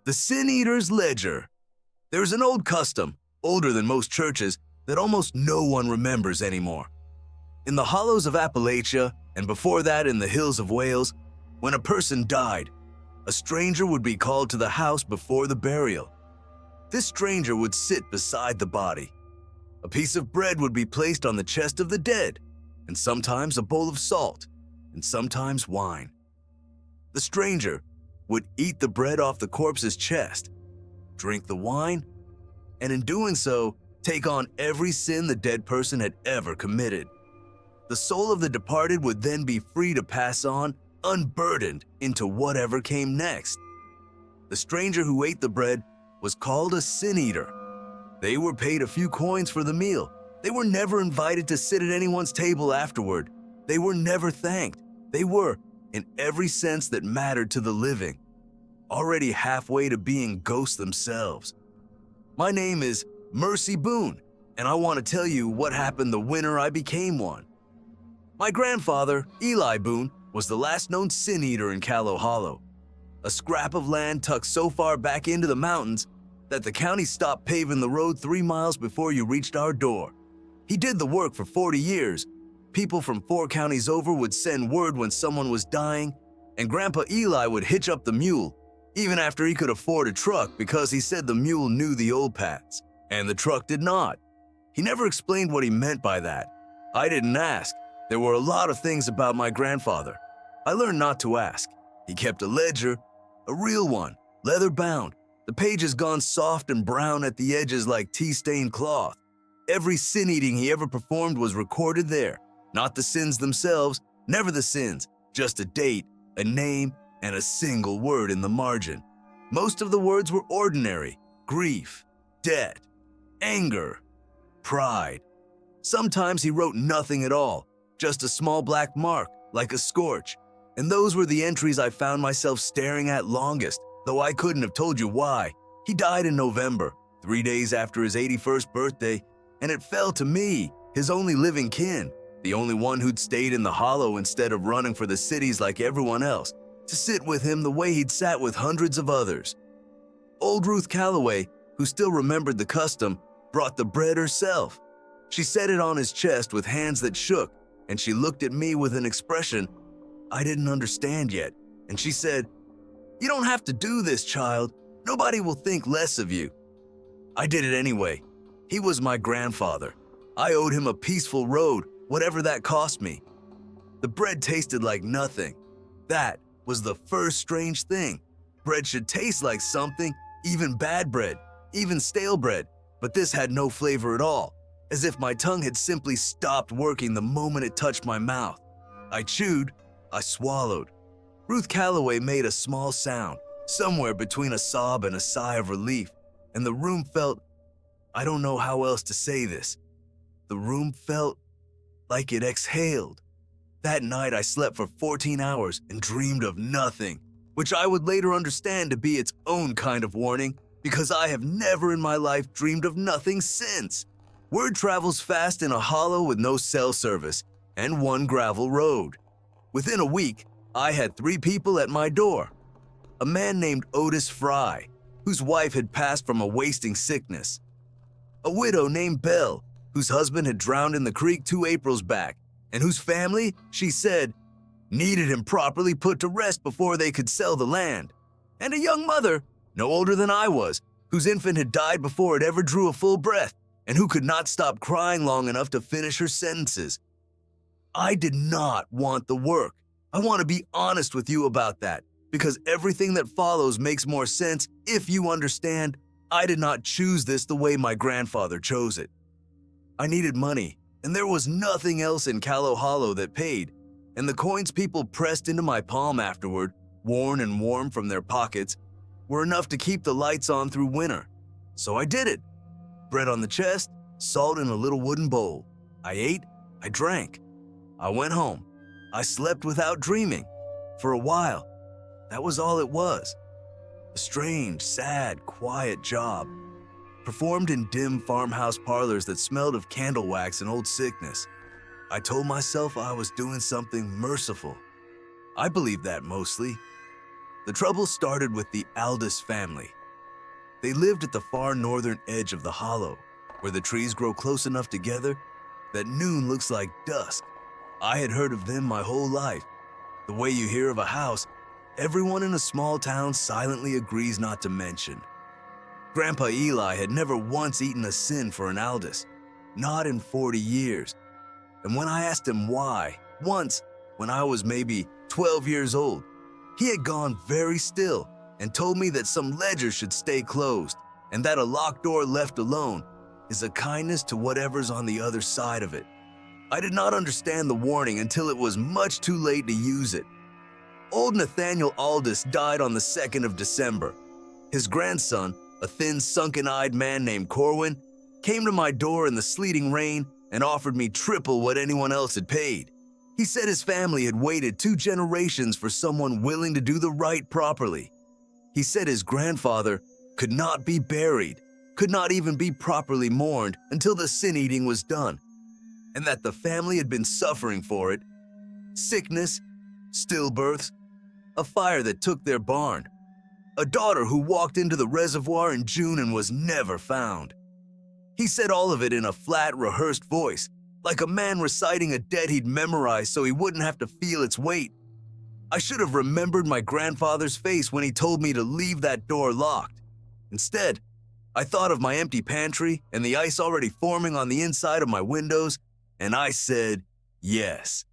The Sin Eater's Ledger. There's an old custom, older than most churches, that almost no one remembers anymore. In the hollows of Appalachia, and before that in the hills of Wales, when a person died, a stranger would be called to the house before the burial. This stranger would sit beside the body. A piece of bread would be placed on the chest of the dead, and sometimes a bowl of salt, and sometimes wine. The stranger would eat the bread off the corpse's chest, drink the wine, and in doing so, take on every sin the dead person had ever committed. The soul of the departed would then be free to pass on, unburdened, into whatever came next. The stranger who ate the bread was called a sin eater. They were paid a few coins for the meal. They were never invited to sit at anyone's table afterward. They were never thanked. They were, in every sense that mattered to the living, already halfway to being ghosts themselves. My name is Mercy Boone, and I want to tell you what happened the winter I became one. My grandfather, Eli Boone, was the last known sin eater in Callow Hollow, a scrap of land tucked so far back into the mountains that the county stopped paving the road 3 miles before you reached our door. He did the work for 40 years. People from 4 counties over would send word when someone was dying, and Grandpa Eli would hitch up the mule, even after he could afford a truck because he said the mule knew the old paths, and the truck did not. He never explained what he meant by that. I didn't ask. There were a lot of things about my grandfather. I learned not to ask. He kept a ledger, a real one, leather-bound. The pages gone soft and brown at the edges like tea-stained cloth. Every sin-eating he ever performed was recorded there. Not the sins themselves, never the sins, just a date, a name, and a single word in the margin. Most of the words were ordinary: grief, debt, anger, pride. Sometimes he wrote nothing at all, just a small black mark, like a scorch. And those were the entries I found myself staring at longest, though I couldn't have told you why. He died in November, 3 days after his 81st birthday, and it fell to me, his only living kin, the only one who'd stayed in the hollow instead of running for the cities like everyone else, to sit with him the way he'd sat with hundreds of others. Old Ruth Calloway, who still remembered the custom, brought the bread herself. She set it on his chest with hands that shook, and she looked at me with an expression I didn't understand yet, and she said, "You don't have to do this, child. Nobody will think less of you." I did it anyway. He was my grandfather. I owed him a peaceful road, whatever that cost me. The bread tasted like nothing. That was the first strange thing. Bread should taste like something, even bad bread, even stale bread, but this had no flavor at all, as if my tongue had simply stopped working the moment it touched my mouth. I chewed, I swallowed. Ruth Calloway made a small sound, somewhere between a sob and a sigh of relief, and the room felt, I don't know how else to say this, the room felt like it exhaled. That night I slept for 14 hours and dreamed of nothing, which I would later understand to be its own kind of warning, because I have never in my life dreamed of nothing since. Word travels fast in a hollow with no cell service and one gravel road. Within a week, I had 3 people at my door. A man named Otis Fry, whose wife had passed from a wasting sickness. A widow named Belle, whose husband had drowned in the creek 2 Aprils back, and whose family, she said, needed him properly put to rest before they could sell the land. And a young mother, no older than I was, whose infant had died before it ever drew a full breath, and who could not stop crying long enough to finish her sentences. I did not want the work. I want to be honest with you about that, because everything that follows makes more sense if you understand I did not choose this the way my grandfather chose it. I needed money, and there was nothing else in Callow Hollow that paid, and the coins people pressed into my palm afterward, worn and warm from their pockets, were enough to keep the lights on through winter. So I did it. Bread on the chest, salt in a little wooden bowl. I ate, I drank. I went home. I slept without dreaming. For a while, that was all it was. A strange, sad, quiet job. Performed in dim farmhouse parlors that smelled of candle wax and old sickness. I told myself I was doing something merciful. I believed that mostly. The trouble started with the Aldous family. They lived at the far northern edge of the hollow, where the trees grow close enough together that noon looks like dusk. I had heard of them my whole life. The way you hear of a house everyone in a small town silently agrees not to mention. Grandpa Eli had never once eaten a sin for an Aldous, not in 40 years. And when I asked him why, once, when I was maybe 12 years old, he had gone very still and told me that some ledgers should stay closed and that a locked door left alone is a kindness to whatever's on the other side of it. I did not understand the warning until it was much too late to use it. Old Nathaniel Aldous died on the 2nd of December. His grandson, a thin, sunken-eyed man named Corwin, came to my door in the sleeting rain and offered me triple what anyone else had paid. He said his family had waited 2 generations for someone willing to do the right properly. He said his grandfather could not be buried, could not even be properly mourned until the sin-eating was done, and that the family had been suffering for it. Sickness, stillbirths, a fire that took their barn, a daughter who walked into the reservoir in June and was never found. He said all of it in a flat, rehearsed voice, like a man reciting a debt he'd memorized so he wouldn't have to feel its weight. I should have remembered my grandfather's face when he told me to leave that door locked. Instead, I thought of my empty pantry and the ice already forming on the inside of my windows, and I said yes.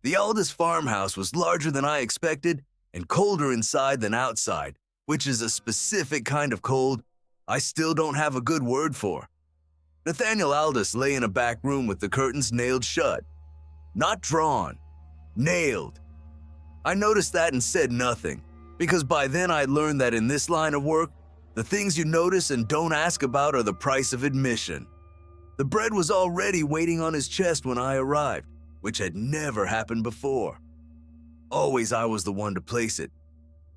The Aldous farmhouse was larger than I expected and colder inside than outside, which is a specific kind of cold I still don't have a good word for. Nathaniel Aldous lay in a back room with the curtains nailed shut. Not drawn, nailed. I noticed that and said nothing, because by then I'd learned that in this line of work, the things you notice and don't ask about are the price of admission. The bread was already waiting on his chest when I arrived, which had never happened before. Always I was the one to place it.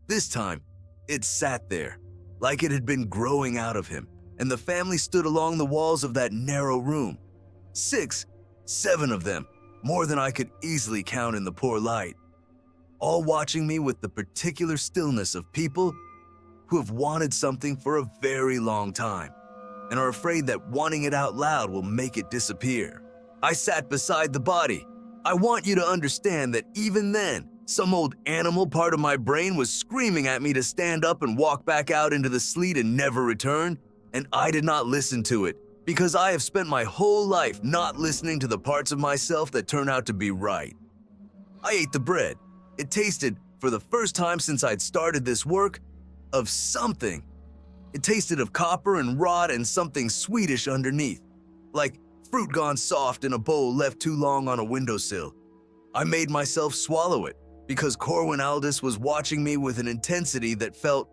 This time, it sat there, like it had been growing out of him, and the family stood along the walls of that narrow room. 6, 7 of them, more than I could easily count in the poor light, all watching me with the particular stillness of people who have wanted something for a very long time and are afraid that wanting it out loud will make it disappear. I sat beside the body. I want you to understand that even then, some old animal part of my brain was screaming at me to stand up and walk back out into the sleet and never return, and I did not listen to it because I have spent my whole life not listening to the parts of myself that turn out to be right. I ate the bread. It tasted, for the first time since I'd started this work, of something. It tasted of copper and rot and something sweetish underneath, like fruit gone soft in a bowl left too long on a windowsill. I made myself swallow it because Corwin Aldous was watching me with an intensity that felt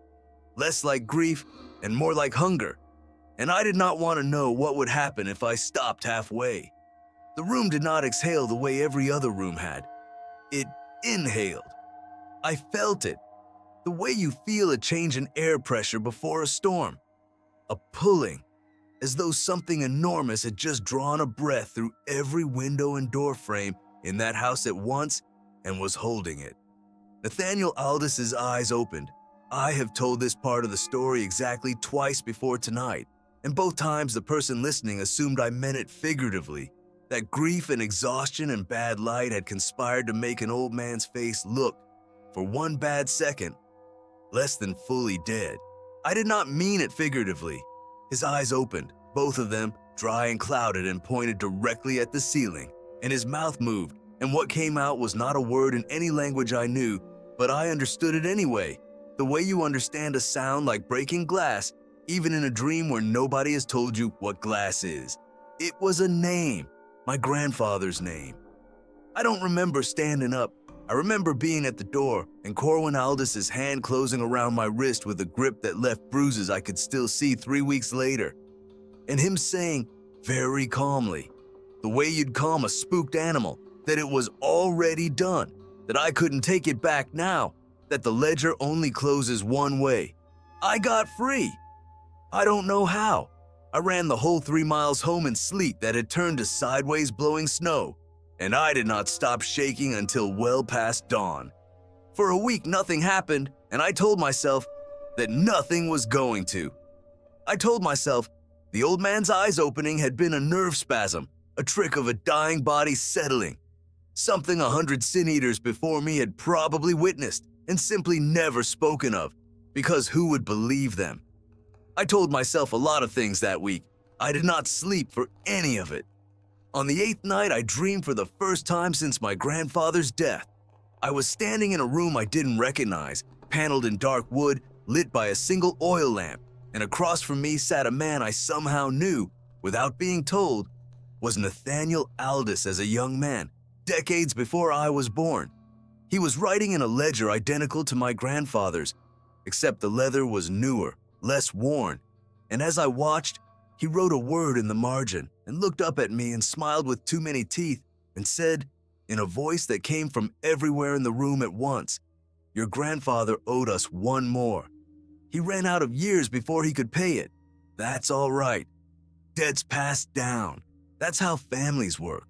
less like grief and more like hunger, and I did not want to know what would happen if I stopped halfway. The room did not exhale the way every other room had. It inhaled. I felt it, the way you feel a change in air pressure before a storm, a pulling, as though something enormous had just drawn a breath through every window and door frame in that house at once and was holding it. Nathaniel Aldous's eyes opened. I have told this part of the story exactly twice before tonight, and both times the person listening assumed I meant it figuratively, that grief and exhaustion and bad light had conspired to make an old man's face look, for one bad second, less than fully dead. I did not mean it figuratively. His eyes opened, both of them dry and clouded, and pointed directly at the ceiling, and his mouth moved, and what came out was not a word in any language I knew, but I understood it anyway, the way you understand a sound like breaking glass, even in a dream where nobody has told you what glass is. It was a name, my grandfather's name. I don't remember standing up. I remember being at the door and Corwin Aldous's hand closing around my wrist with a grip that left bruises I could still see 3 weeks later, and him saying very calmly, the way you'd calm a spooked animal, that it was already done, that I couldn't take it back now, that the ledger only closes one way. I got free. I don't know how. I ran the whole 3 miles home in sleet that had turned to sideways blowing snow, and I did not stop shaking until well past dawn. For a week nothing happened, and I told myself that nothing was going to. I told myself the old man's eyes opening had been a nerve spasm, a trick of a dying body settling. Something 100 sin eaters before me had probably witnessed and simply never spoken of, because who would believe them? I told myself a lot of things that week. I did not sleep for any of it. On the 8th night, I dreamed for the first time since my grandfather's death. I was standing in a room I didn't recognize, paneled in dark wood, lit by a single oil lamp, and across from me sat a man I somehow knew, without being told, was Nathaniel Aldous as a young man, decades before I was born. He was writing in a ledger identical to my grandfather's, except the leather was newer, less worn, and as I watched, he wrote a word in the margin and looked up at me and smiled with too many teeth and said, in a voice that came from everywhere in the room at once, "Your grandfather owed us one more. He ran out of years before he could pay it. That's all right. Debts passed down. That's how families work."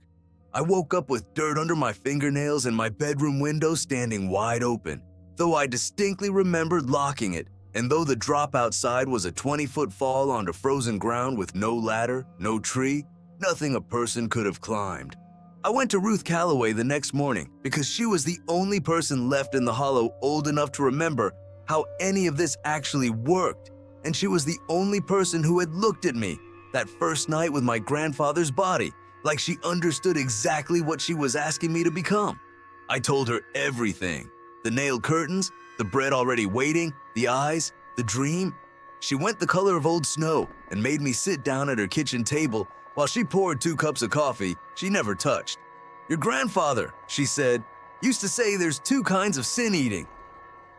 I woke up with dirt under my fingernails and my bedroom window standing wide open, though I distinctly remembered locking it, and though the drop outside was a 20-foot fall onto frozen ground with no ladder, no tree, nothing a person could have climbed. I went to Ruth Calloway the next morning because she was the only person left in the hollow old enough to remember how any of this actually worked, and she was the only person who had looked at me that first night with my grandfather's body, like she understood exactly what she was asking me to become. I told her everything. The nailed curtains, the bread already waiting, the eyes, the dream. She went the color of old snow and made me sit down at her kitchen table while she poured 2 cups of coffee she never touched. "Your grandfather," she said, "used to say there's 2 kinds of sin eating.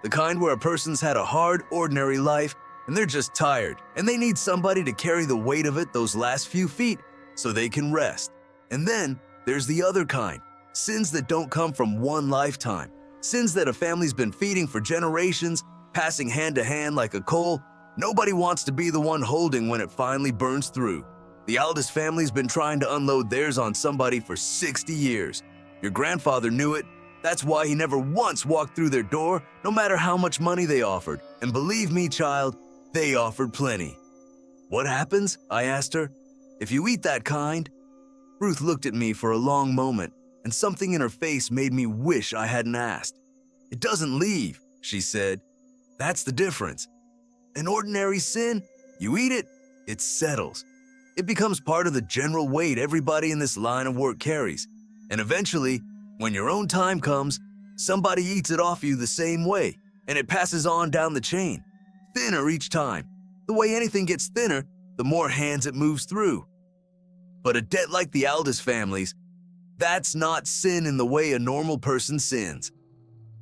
The kind where a person's had a hard, ordinary life and they're just tired and they need somebody to carry the weight of it those last few feet so they can rest. And then there's the other kind, sins that don't come from one lifetime, sins that a family's been feeding for generations, passing hand to hand like a coal. Nobody wants to be the one holding when it finally burns through. The Aldous family's been trying to unload theirs on somebody for 60 years. Your grandfather knew it. That's why he never once walked through their door, no matter how much money they offered. And believe me, child, they offered plenty." "What happens?" I asked her. "If you eat that kind?" Ruth looked at me for a long moment, and something in her face made me wish I hadn't asked. "It doesn't leave," she said. "That's the difference. An ordinary sin, you eat it, it settles. It becomes part of the general weight everybody in this line of work carries. And eventually, when your own time comes, somebody eats it off you the same way, and it passes on down the chain, thinner each time. The way anything gets thinner, the more hands it moves through. But a debt like the Aldous family's, that's not sin in the way a normal person sins.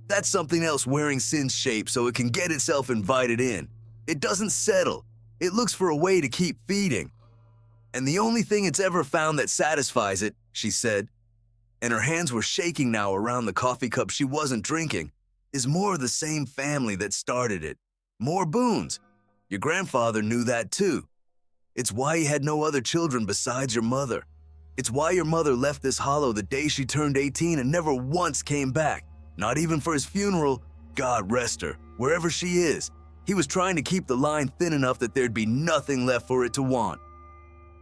That's something else wearing sin's shape so it can get itself invited in. It doesn't settle. It looks for a way to keep feeding. And the only thing it's ever found that satisfies it," she said, and her hands were shaking now around the coffee cup she wasn't drinking, "is more of the same family that started it. More boons. Your grandfather knew that too. It's why he had no other children besides your mother. It's why your mother left this hollow the day she turned 18 and never once came back, not even for his funeral. God rest her, wherever she is. He was trying to keep the line thin enough that there'd be nothing left for it to want."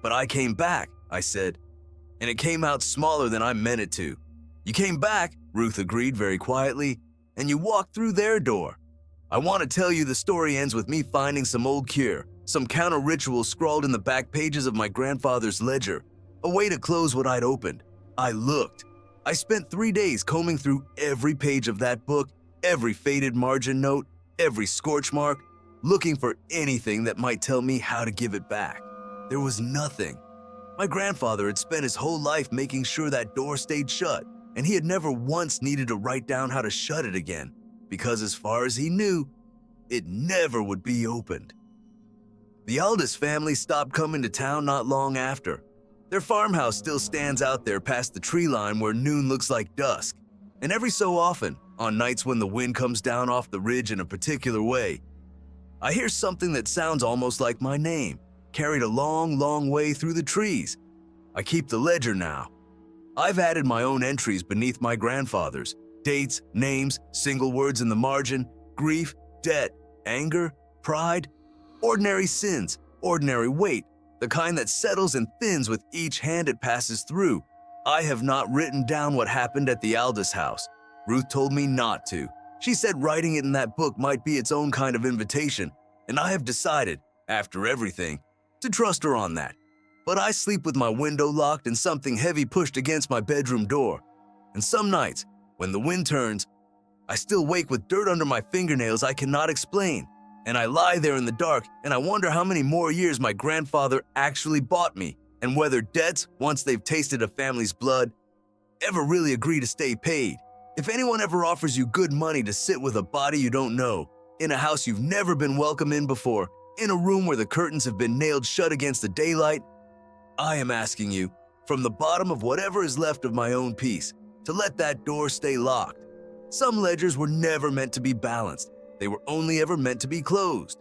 "But I came back," I said, "and it came out smaller than I meant it to." "You came back," Ruth agreed very quietly, "and you walked through their door. I want to tell you the story ends with me finding some old cure, some counter-ritual scrawled in the back pages of my grandfather's ledger, a way to close what I'd opened. I looked. I spent 3 days combing through every page of that book, every faded margin note, every scorch mark, looking for anything that might tell me how to give it back. There was nothing. My grandfather had spent his whole life making sure that door stayed shut, and he had never once needed to write down how to shut it again, because as far as he knew, it never would be opened. The Aldous family stopped coming to town not long after. Their farmhouse still stands out there past the tree line where noon looks like dusk, and every so often, on nights when the wind comes down off the ridge in a particular way, I hear something that sounds almost like my name, carried a long, long way through the trees. I keep the ledger now. I've added my own entries beneath my grandfather's, dates, names, single words in the margin, grief, debt, anger, pride, ordinary sins, ordinary weight, the kind that settles and thins with each hand it passes through. I have not written down what happened at the Aldous house. Ruth told me not to. She said writing it in that book might be its own kind of invitation, and I have decided, after everything, to trust her on that. But I sleep with my window locked and something heavy pushed against my bedroom door. And some nights, when the wind turns, I still wake with dirt under my fingernails I cannot explain. And I lie there in the dark and I wonder how many more years my grandfather actually bought me, and whether debts, once they've tasted a family's blood, ever really agree to stay paid. If anyone ever offers you good money to sit with a body you don't know, in a house you've never been welcome in before, in a room where the curtains have been nailed shut against the daylight, I am asking you, from the bottom of whatever is left of my own peace, to let that door stay locked. Some ledgers were never meant to be balanced. They were only ever meant to be closed.